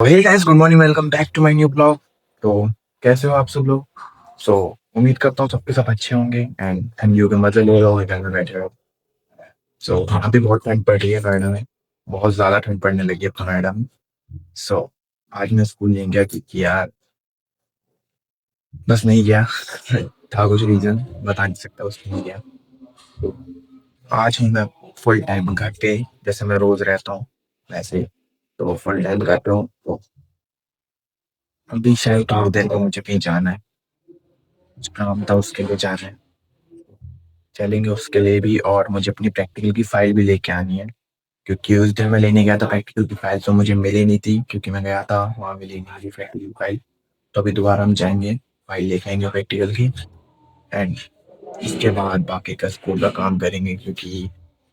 Hey guys, good morning, welcome back to my new blog. तो कैसे हो आप सब लोग? सो उम्मीद करता हूँ सबके सब अच्छे होंगे एंड ठंडियों के मजे ले रहे हो, घर में बैठे रहो। अभी बहुत ठंड पड़ रही है नोएडा में। बहुत ज्यादा ठंड पड़ने लगी है अब तो नोएडा में। सो आज मैं स्कूल नहीं गया क्योंकि यार बस नहीं गया। था कुछ रीजन, बता नहीं सकता, उसको नहीं गया। तो आज हूँ मैं फुल टाइम घर पे, जैसे मैं रोज रहता हूँ वैसे ही। तो फुल टाइम घर पे हूँ। तो अभी शायद थोड़ी देर में मुझे कहीं जाना है, कुछ काम था उसके लिए जाना है। चलेंगे उसके लिए भी, और मुझे अपनी प्रैक्टिकल की फाइल भी लेके आनी है, क्योंकि उस दिन मैं लेने गया था प्रैक्टिकल की फाइल, तो मुझे मिली नहीं थी क्योंकि मैं गया था वहाँ भी लेने की प्रैक्टिकल की फाइल। तो अभी दोबारा हम जाएंगे, फाइल लेके आएंगे प्रैक्टिकल की। एंड इसके बाद बाकी का स्कूल का काम करेंगे, क्योंकि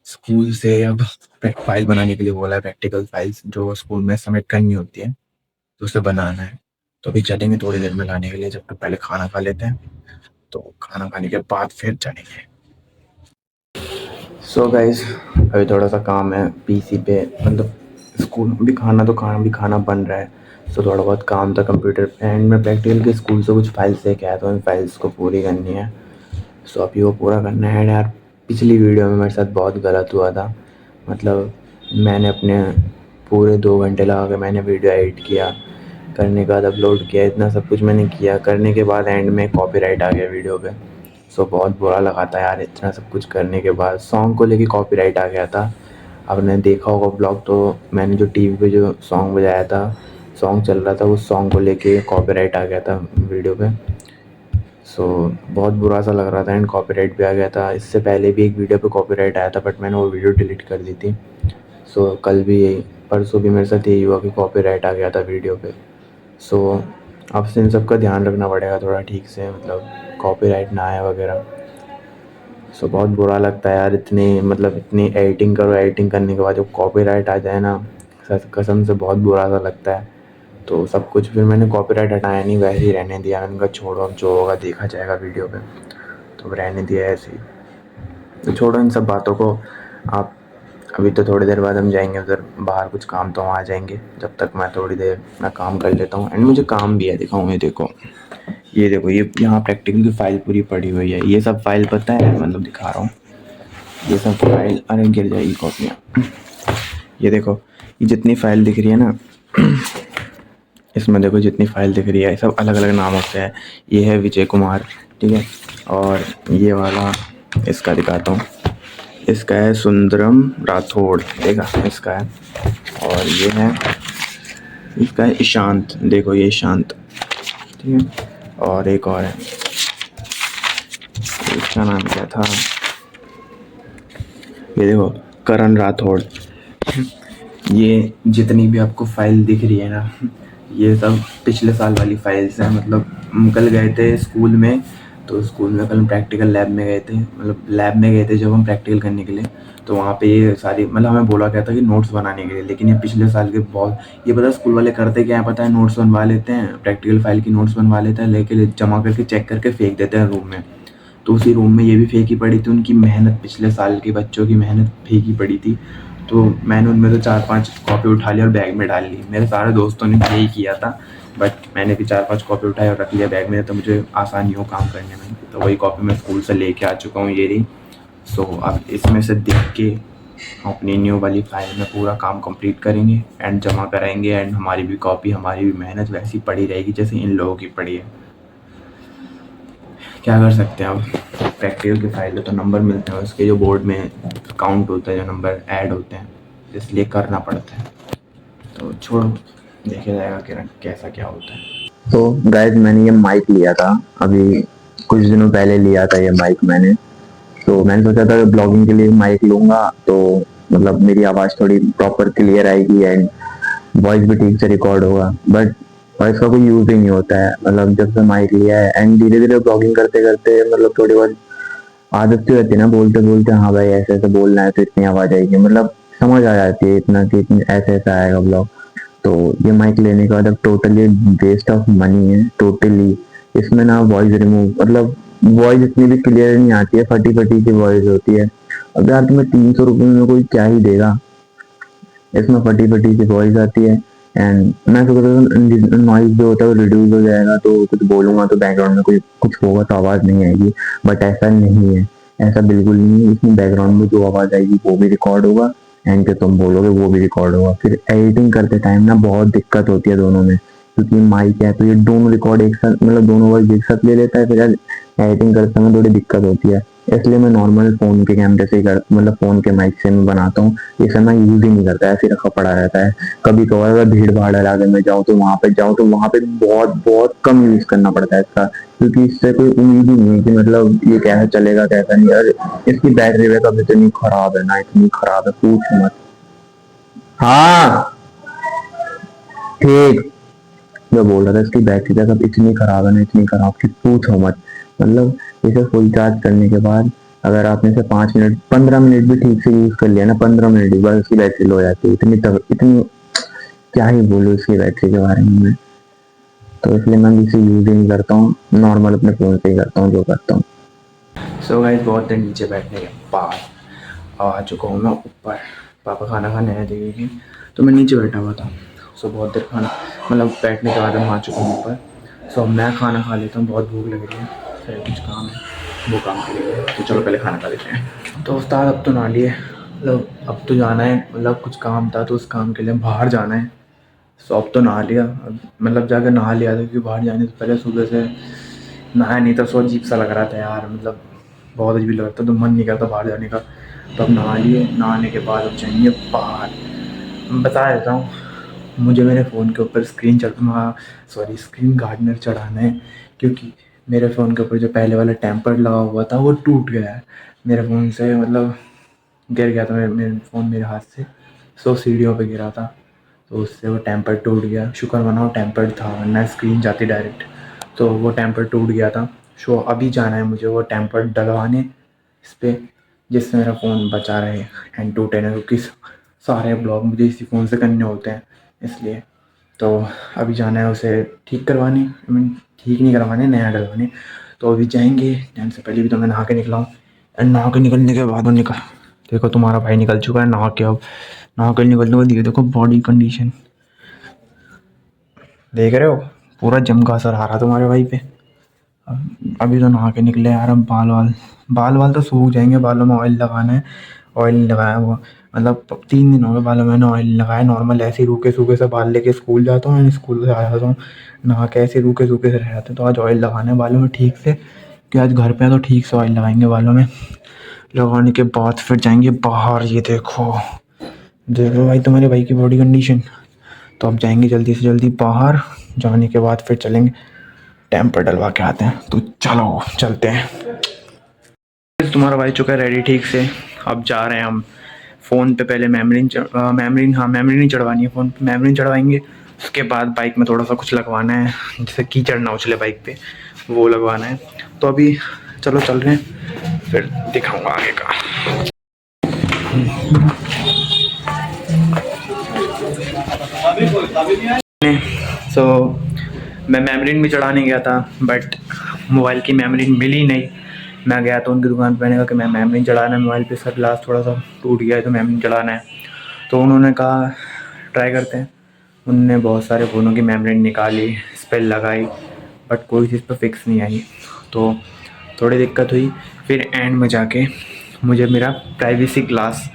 स्कूल से अब फाइल बनाने के लिए बोला है, प्रैक्टिकल फाइल्स जो स्कूल में सबमिट करनी होती है, तो उसे बनाना है। तो अभी चलेंगे थोड़ी देर में लाने के लिए, जब तक पहले खाना खा लेते हैं। तो खाना खाने के बाद फिर चलेंगे। सो गाइस, अभी थोड़ा सा काम है पीसी पे, मतलब स्कूल भी खाना, तो खाना भी खाना बन रहा है। सो थोड़ा बहुत काम था कंप्यूटर पे, एंड मैं प्रैक्टिकल के स्कूल से कुछ फाइल्स लेके आया, तो उन फाइल्स को पूरी करनी है। सो अभी वो पूरा करना है। यार पिछली वीडियो में मेरे साथ बहुत गलत हुआ था, मतलब मैंने अपने पूरे 2 घंटे लगा के मैंने वीडियो एडिट किया, करने के बाद अपलोड किया, इतना सब कुछ मैंने किया, करने के बाद एंड में कॉपीराइट आ गया वीडियो पे। सो बहुत बुरा लगा था यार, इतना सब कुछ करने के बाद सॉन्ग को लेके कॉपीराइट आ गया था। आपने देखा होगा ब्लॉग, तो मैंने जो टीवी पे जो सॉन्ग बजाया था, सॉन्ग चल रहा था, उस सॉन्ग को लेके कॉपीराइट आ गया था वीडियो पे। सो बहुत बुरा सा लग रहा था, एंड कॉपीराइट भी आ गया था। इससे पहले भी एक वीडियो पे कॉपीराइट आया था, बट मैंने वो वीडियो डिलीट कर दी थी। सो कल भी यही, परसों भी मेरे साथ यही हुआ कि कॉपीराइट आ गया था वीडियो पे। सो आपसे इन सब का ध्यान रखना पड़ेगा थोड़ा ठीक से, मतलब कॉपीराइट ना आए वगैरह। सो बहुत बुरा लगता है यार, इतनी मतलब इतनी एडिटिंग करो, एडिटिंग करने के बाद जब कॉपीराइट आ जाए ना, कसम से बहुत बुरा सा लगता है। तो सब कुछ फिर मैंने कॉपीराइट हटाया नहीं, वैसे ही रहने दिया। मैंने कहा छोड़ो, अब जो होगा देखा जाएगा वीडियो पे, तो रहने दिया ऐसे ही। तो छोड़ो इन सब बातों को आप। अभी तो थोड़ी देर बाद हम जाएंगे उधर बाहर, कुछ काम तो वहाँ जाएंगे। जब तक मैं थोड़ी देर मैं काम कर लेता हूँ, एंड मुझे काम भी है, दिखाऊँ? ये देखो, ये देखो, ये यहाँ प्रैक्टिकल की फ़ाइल पूरी पड़ी हुई है। ये सब फाइल पता है, मतलब दिखा रहा हूँ, ये सब फाइल, अरे गिर जाएगी कॉपियाँ। ये देखो, ये जितनी फाइल दिख रही है ना, इसमें देखो जितनी फाइल दिख रही है, सब अलग अलग नामों से है। ये है विजय कुमार, ठीक है। और ये वाला, इसका दिखाता हूँ, इसका है सुंदरम राठौड़, देखा इसका है। और ये है, इसका है ईशांत, देखो ये ईशांत, ठीक है। और एक और है, इसका नाम क्या था, ये देखो, करण राठौड़। ये जितनी भी आपको फाइल दिख रही है ना, ये सब पिछले साल वाली फाइल्स हैं। मतलब हम कल गए थे स्कूल में, तो स्कूल में कल प्रैक्टिकल लैब में गए थे, मतलब लैब में गए थे जब हम प्रैक्टिकल करने के लिए। तो वहाँ पे ये सारी, मतलब हमें बोला गया था कि नोट्स बनाने के लिए, लेकिन ये पिछले साल के बहुत, ये पता है स्कूल वाले करते क्या है पता है, नोट्स बनवा लेते हैं, प्रैक्टिकल फाइल की नोट्स बनवा लेते हैं, लेके जमा करके चेक करके फेंक देते हैं रूम में। तो उसी रूम में ये भी फेंकी पड़ी थी, उनकी मेहनत, पिछले साल के बच्चों की मेहनत फेंकी पड़ी थी। तो मैंने उनमें से 4-5 कॉपी उठा ली और बैग में डाल ली। मेरे सारे दोस्तों ने यही किया था, बट मैंने भी 4-5 कॉपी उठाई और रख लिया बैग में, तो मुझे आसानी हो काम करने में। तो वही कॉपी मैं स्कूल से लेके आ चुका हूँ, ये रही। सो अब इसमें से देख के अपनी न्यू वाली फाइल में पूरा काम कंप्लीट करेंगे एंड जमा कराएंगे, एंड हमारी भी कॉपी, हमारी भी मेहनत वैसी पड़ी रहेगी जैसे इन लोगों की पड़ी है। क्या कर सकते हैं अब, प्रैक्टिकल की फाइल है तो नंबर मिलते हैं, उसके जो बोर्ड में काउंट होता है, जो नंबर ऐड होते हैं, इसलिए करना पड़ता है। तो छोड़ो, देखा जाएगा कि कैसा क्या होता है। तो गाइस, मैंने ये माइक लिया था अभी कुछ दिनों पहले, लिया था ये माइक मैंने। तो मैंने सोचा था ब्लॉगिंग के लिए माइक लूँगा, तो मतलब मेरी आवाज़ थोड़ी प्रॉपर क्लियर आएगी एंड वॉइस भी ठीक से रिकॉर्ड होगा। बट वॉइस का कोई यूज़ ही नहीं होता है, मतलब जब से माइक लिया है, एंड धीरे धीरे ब्लॉगिंग करते करते मतलब थोड़ी बहुत आदत सी रहती है ना, बोलते बोलते हाँ भाई ऐसे ऐसे बोलना है तो इतनी आवाज़ आएगी, मतलब समझ आ जाती है इतना कि ऐसे ऐसा आएगा ब्लॉग। तो ये माइक लेने के बाद अब टोटली वेस्ट ऑफ मनी है, टोटली। इसमें ना वॉइस रिमूव, मतलब वॉइस इतनी भी क्लियर नहीं आती है, फटी फटी सी वॉइस होती है। अब यार तुम्हें 300 रुपये में कोई क्या ही देगा, इसमें फटी फटी सी वॉइस आती है। एंड मैं सोच रहा था नॉइज़ जो होता है वो रिड्यूस हो जाएगा, तो कुछ बोलूँगा तो बैकग्राउंड में कोई कुछ होगा तो आवाज़ नहीं आएगी, बट ऐसा नहीं है, ऐसा बिल्कुल नहीं है। इसमें बैकग्राउंड में जो आवाज़ आएगी वो भी रिकॉर्ड होगा एंड जो तुम बोलोगे वो भी रिकॉर्ड होगा। फिर एडिटिंग करते टाइम ना बहुत दिक्कत होती है दोनों में, क्योंकि माइक है तो ये दोनों रिकॉर्ड एक साथ, मतलब दोनों वॉइस एक साथ ले लेता है, फिर एडिटिंग करते समय थोड़ी दिक्कत होती है। इसलिए मैं नॉर्मल फ़ोन के कैमरे से ही मतलब फ़ोन के माइक से मैं बनाता हूँ। इसे मैं यूज़ ही नहीं करता, ऐसे ही रखा पड़ा रहता है। कभी कभार अगर भीड़ भाड़ इलाके में जाऊँ तो वहाँ पे बहुत बहुत कम यूज़ करना पड़ता है इसका, क्योंकि इससे कोई उम्मीद ही नहीं है कि मतलब ये कैसा चलेगा कैसा नहीं। और इसकी बैटरी बैकअप इतनी खराब है ना, इतनी खराब है पूछ मत। हाँ ठीक, मैं बोल रहा था इसकी बैटरी बैकअप इतनी खराब है ना, इतनी खराब कि पूछो मत। मतलब इसे फुल चार्ज करने के बाद अगर आपने इसे 5 मिनट 15 मिनट भी ठीक से यूज कर लिया ना, 15 मिनट के बाद उसकी बैटरी लो हो जाती है। इतनी क्या ही बोलूँ इसकी बैटरी के बारे में मैं। तो इसलिए मैं इसे यूज ही नहीं करता हूँ, नॉर्मल अपने फ़ोन से ही करता हूँ जो करता हूँ। सो गाइस बहुत देर नीचे बैठने के बाद अब आ चुका हूँ मैं ऊपर। पापा खाना खाने आए थे कि, तो मैं नीचे बैठा हुआ था। सो बहुत देर खाना मतलब बैठने के बाद मैं आ चुका हूँ ऊपर। सो अब मैं खाना खा लेता हूँ, बहुत भूख लग रही है, फिर कुछ काम है वो काम करेंगे। तो चलो पहले खाना खा लेते हैं। तो उस्ताद अब तो नहा लिए, मतलब अब तो जाना है, मतलब कुछ काम था तो उस काम के लिए बाहर जाना है। सो अब तो नहा लिया, अब मतलब जाकर नहा लिया था, क्योंकि बाहर जाने से पहले सुबह से नहाया नहीं था। सो अजीब सा लग रहा था यार, मतलब बहुत अजीब लग रहा था, तो मन नहीं करता बाहर जाने का। तो अब नहा लिए, नहाने के बाद अब जाएंगे बाहर। बता देता हूँ, मुझे मेरे फ़ोन के ऊपर स्क्रीन गार्डनर चढ़ाना है, क्योंकि मेरे फ़ोन के ऊपर जो पहले वाला टेम्पर्ड लगा हुआ था वो टूट गया है मेरे फ़ोन से, मतलब गिर गया था मेरे फ़ोन मेरे हाथ से। सो सीढ़ियों पे गिरा था, तो उससे वो टेम्पर्ड टूट गया। शुक्र मनाओ टेम्पर्ड था, वरना स्क्रीन जाती डायरेक्ट। तो वो टेम्पर्ड टूट गया था। सो अभी जाना है मुझे वो टेम्पर्ड डलवाने इस पे, जिससे मेरा फ़ोन बचा रहे एंड टूटे ना, क्योंकि सारे ब्लॉग मुझे इसी फ़ोन से करने होते हैं इसलिए। तो अभी जाना है उसे ठीक करवाने, आई मीन ठीक नहीं करवाने, नया डलवाने। तो अभी जाएंगे, टाइम से पहले भी तो मैं नहा के निकला हूँ। एंड नहा के निकलने के बाद निकल, देखो तुम्हारा भाई निकल चुका है नहा के। अब नहा के निकलने के बाद ये देखो बॉडी कंडीशन देख रहे हो, पूरा जम का असर आ रहा तुम्हारे भाई पे। अभी तो नहा के निकले यार, अब बाल वाल तो सूख जाएंगे। बालों में ऑयल लगाना है, ऑयल नहीं लगाया हुआ, मतलब 3 दिन हो गए बालों में मैंने ऑयल नहीं लगाया। नॉर्मल ऐसे ही रूखे सूखे से बाल लेके स्कूल जाता हूँ, स्कूल से आ जाता हूँ नहा के, ऐसे रूखे सूखे से रह जाते हैं। तो आज ऑयल लगाना है बालों में ठीक से, कि आज घर पे हैं तो ठीक से ऑयल लगाएंगे बालों में। लगाने के बाद फिर जाएंगे बाहर। ये देखो, देखो भाई तुम्हारे भाई की बॉडी कंडीशन। तो अब जाएंगे जल्दी से जल्दी बाहर, जाने के बाद फिर चलेंगे टेम्पर डलवा के आते हैं। तो चलो चलते हैं। तुम्हारा भाई चुका है रेडी ठीक से, अब जा रहे हैं हम। फ़ोन पे पहले मेमोरी नहीं चढ़वानी है, फ़ोन पे मेमोरी चढ़वाएंगे। उसके बाद बाइक में थोड़ा सा कुछ लगवाना है, जैसे कीचड़ ना उछले बाइक पे, वो लगवाना है। तो अभी चलो चल रहे हैं, फिर दिखाऊंगा आगे का। सो मैं मेमोरी भी चढ़ाने गया था, बट मोबाइल की मेमोरी मिली नहीं। मैं गया तो उनकी दुकान पर, मैंने कहा कि मैं मेमोरी चढ़ाना है मोबाइल पे, इसका ग्लास थोड़ा सा टूट गया है तो मेमोरी चढ़ाना है। तो उन्होंने कहा ट्राई करते हैं। उनने बहुत सारे फ़ोनों की मेमोरी निकाली, इस पर लगाई, बट कोई चीज़ पर फिक्स नहीं आई। तो थोड़ी दिक्कत हुई। फिर एंड में जाके मुझे मेरा प्राइवेसी ग्लास,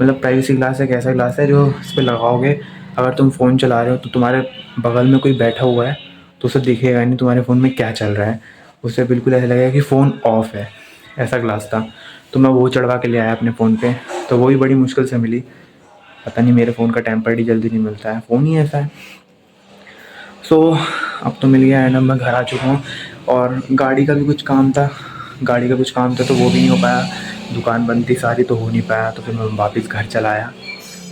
मतलब प्राइवेसी ग्लास एक ऐसा ग्लास है जो इस पर लगाओगे, अगर तुम फ़ोन चला रहे हो तो तुम्हारे बगल में कोई बैठा हुआ है तो उसे दिखेगा नहीं तुम्हारे फ़ोन में क्या चल रहा है। उससे बिल्कुल ऐसा लगेगा कि फ़ोन ऑफ है, ऐसा ग्लास था। तो मैं वो चढ़वा के ले आया अपने फ़ोन पे। तो वो भी बड़ी मुश्किल से मिली, पता नहीं मेरे फ़ोन का टेम्पर्ड ही जल्दी नहीं मिलता है, फ़ोन ही ऐसा है। सो अब तो मिल गया एंड अब मैं घर आ चुका हूँ। और गाड़ी का भी कुछ काम था, तो वो भी नहीं हो पाया, दुकान बंद थी सारी तो हो नहीं पाया। तो फिर मैं वापस घर चला आया।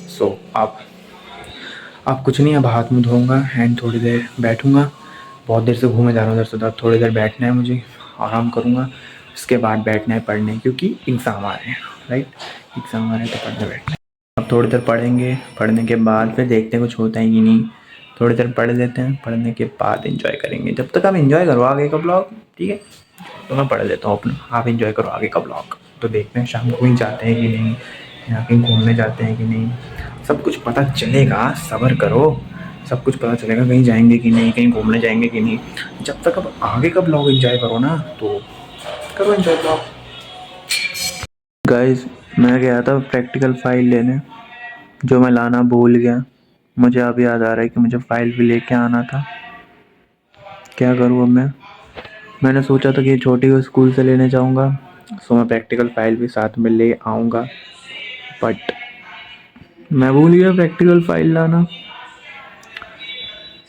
सो अब कुछ नहीं, अब हाथ मुँह धोऊँगा एंड थोड़ी देर बैठूँगा। बहुत देर से घूमे जा रहा हूँ उधर से उधर, थोड़ी देर बैठना है मुझे, आराम करूँगा। उसके बाद बैठना है पढ़ने, क्योंकि एग्ज़ाम आ रहे हैं, राइट, एग्ज़ाम आ रहे हैं तो पढ़ने बैठना है। अब थोड़ी देर पढ़ेंगे, पढ़ने के बाद फिर देखते हैं कुछ होता है कि नहीं। थोड़ी देर पढ़ लेते हैं, पढ़ने के बाद एंजॉय करेंगे। जब तक आप एंजॉय करो आगे का ब्लॉग, ठीक है। तो मैं पढ़ लेता हूँ अपना, आप एंजॉय करो आगे का ब्लॉग। तो देखते हैं शाम को कहीं जाते हैं कि नहीं, या कहीं घूमने जाते हैं कि नहीं, सब कुछ पता चलेगा, सब्र करो। सब कुछ पता चलेगा, कहीं जाएंगे कि नहीं, कहीं घूमने जाएंगे कि नहीं। जब तक अब आगे का ब्लॉग एंजॉय करो ना, तो करो एंजॉय ब्लॉग। गाइस, मैं गया था प्रैक्टिकल फाइल लेने, जो मैं लाना भूल गया। मुझे अब याद आ रहा है कि मुझे फाइल भी लेके आना था। क्या करूँ अब मैंने सोचा था कि छोटी को स्कूल से लेने जाऊंगा, सो मैं प्रैक्टिकल फाइल भी साथ में ले आऊँगा, बट मैं भूल गया प्रैक्टिकल फाइल लाना।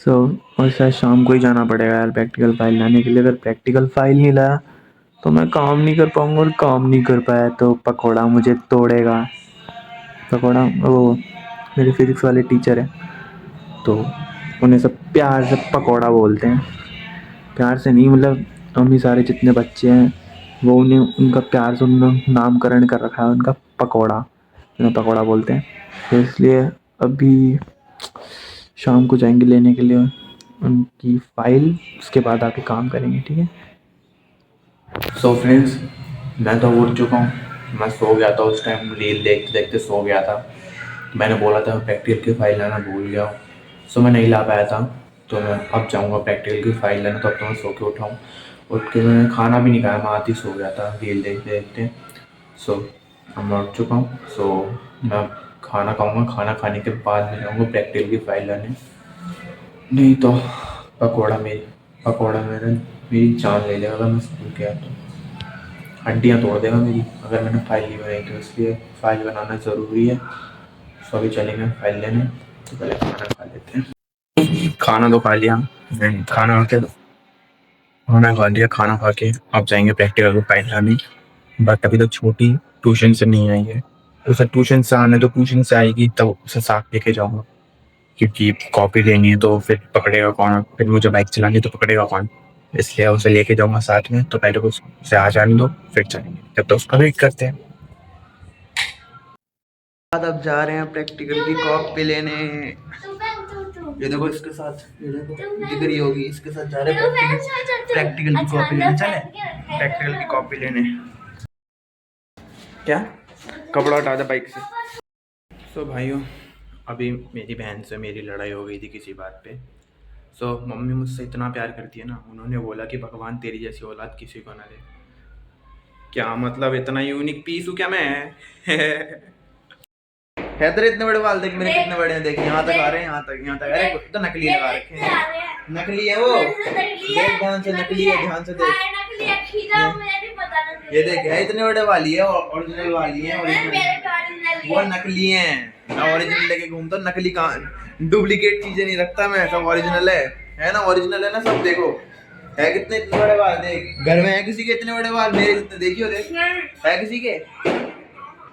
और शायद शाम को ही जाना पड़ेगा यार प्रैक्टिकल फाइल लाने के लिए। अगर प्रैक्टिकल फाइल नहीं लाया तो मैं काम नहीं कर पाऊँगा, और काम नहीं कर पाया तो पकौड़ा मुझे तोड़ेगा। पकौड़ा वो मेरे फिजिक्स वाले टीचर है, तो उन्हें सब प्यार से पकौड़ा बोलते हैं। प्यार से नहीं, मतलब हम ही सारे जितने बच्चे हैं वो उन्हें, उनका प्यार से उन्होंने नामकरण कर रखा है उनका पकौड़ा, उन्हें पकौड़ा बोलते हैं। तो इसलिए अभी शाम को जाएंगे लेने के लिए उनकी फाइल, उसके बाद आके काम करेंगे, ठीक है। सो फ्रेंड्स, मैं तो उठ चुका हूँ। मैं सो गया था उस टाइम, रील देखते देखते सो गया था। मैंने बोला था प्रैक्टिकल की फ़ाइल लाना भूल गया हूँ, सो मैं नहीं ला पाया था। तो मैं अब जाऊँगा प्रैक्टिकल की फ़ाइल लाना। तो अब तो मैं सो के उठा हूँ, उठ के मैंने खाना भी नहीं खाया, मैं आती सो गया था रील देखते देखते। सो अब मैं उठ चुका हूँ। सो मैं खाना खाऊँगा, खाना खाने के बाद मैं जाऊँगा प्रैक्टिकल की फ़ाइल लाने। नहीं तो पकौड़ा मेरी जान ले लेगा अगर मैं स्कूल गया तो। हड्डियाँ तोड़ देगा मेरी अगर मैंने फाइल नहीं बनाई तो, इसलिए फ़ाइल बनाना ज़रूरी है। सो अभी चलेंगे फाइल लेने, तो पहले खाना खा लेते हैं। खाना तो खा लिया, खाना खा लिया, खाना खा के अब जाएंगे प्रैक्टिकल को फाइल लाने। बट अभी तक छोटी ट्यूशन से नहीं आई है, उसे ट्यूशन से आने तो, ट्यूशन से आएगी तब उसे साथ लेके जाऊँगा, क्योंकि कॉपी लेनी है तो फिर पकड़ेगा कौन, फिर मुझे बाइक चलानी है तो पकड़ेगा कौन, इसलिए उसे लेके जाऊँगा साथ में। तो पहले उसे आ जाने दो, फिर चलेंगे, जब तक उसका वेट करते हैं। अब जा रहे हैं प्रैक्टिकल की कॉपी लेने। ये देखो इसके साथ, ये देखो डिग्री होगी, इसके साथ जा रहे हैं प्रैक्टिकल की कॉपी लेने। चले प्रैक्टिकल की कॉपी लेने। क्या कपड़ा हटा दे बाइक से। सो भाइयों, अभी मेरी बहन से मेरी लड़ाई हो गई थी किसी बात पे। सो मम्मी मुझसे इतना प्यार करती है ना, उन्होंने बोला कि भगवान तेरी जैसी औलाद किसी को ना दे। क्या मतलब, इतना यूनिक पीस हूँ क्या मैं? है तेरे इतने बड़े बाल, देख मेरे कितने बड़े हैं, देख यहाँ तक आ रहे हैं, यहाँ तक। अरे तो नकली लगा रखे हैं, नकली है वो, देख ध्यान से, नकली है, ध्यान से देख। ये देख है, इतने बड़े वाली है, ओरिजिनल वाली है, वो नकली है। मैं ओरिजिनल लेके घूमता हूँ, नकली कहाँ, डुप्लीकेट चीजें नहीं रखता मैं, सब ओरिजिनल है ना, ओरिजिनल है ना सब। देखो है कितने इतने बड़े बाल, देख घर में है किसी के इतने बड़े बाल, मेरे जितने देखियो, देख है किसी के,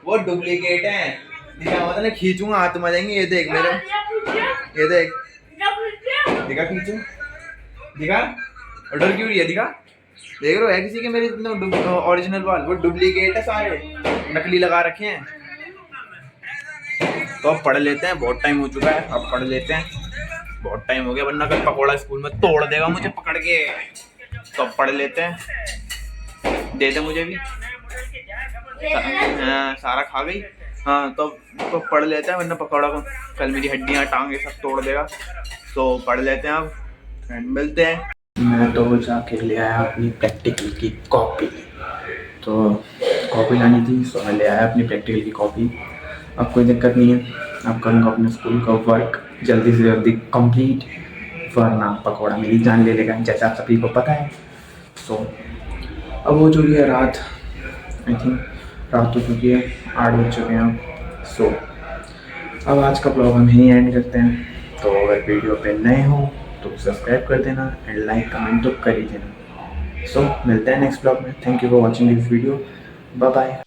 वो डुप्लीकेट है। दिखा मतलब खींचूंगा हाथ में जाएंगे। ये देख मेरे, ये देख, दिखा खींचू, दिखा, डर क्यों रही है, दिखा, देख रहे हो है किसी के मेरे इतने ओरिजिनल बाल, वो डुप्लीकेट है सारे, नकली लगा रखे हैं। तो अब पढ़ लेते हैं, बहुत टाइम हो चुका है, अब पढ़ लेते हैं, बहुत टाइम हो गया, वरना कल पकौड़ा स्कूल में तोड़ देगा मुझे पकड़ के। तो अब पढ़ लेते हैं, दे दे मुझे भी। सारा खा गई, हाँ तो पढ़ लेते हैं, वरना पकौड़ा को कल मेरी हड्डियाँ टांगे सब तोड़ देगा। तो पढ़ लेते हैं अब, फ्रेंड मिलते हैं। मैं तो जाके ले आया अपनी प्रैक्टिकल की कॉपी, तो कॉपी लानी थी, सो मैं ले आया अपनी प्रैक्टिकल की कॉपी। अब कोई दिक्कत नहीं है, अब करूँगा अपने स्कूल का वर्क जल्दी से जल्दी कंप्लीट, वरना पकौड़ा मेरी जान ले लेगा, जैसा आप सभी को पता है। सो अब हो चुकी है रात, आई थिंक रात हो चुकी है, 8 बज चुके हैं अब। सो अब आज का ब्लॉग हम यहीं एंड करते हैं। तो अगर वीडियो पे नए हो तो सब्सक्राइब कर देना एंड लाइक कमेंट तो कर ही देना। सो मिलते हैं नेक्स्ट ब्लॉग में। Thank you for watching this video, bye bye.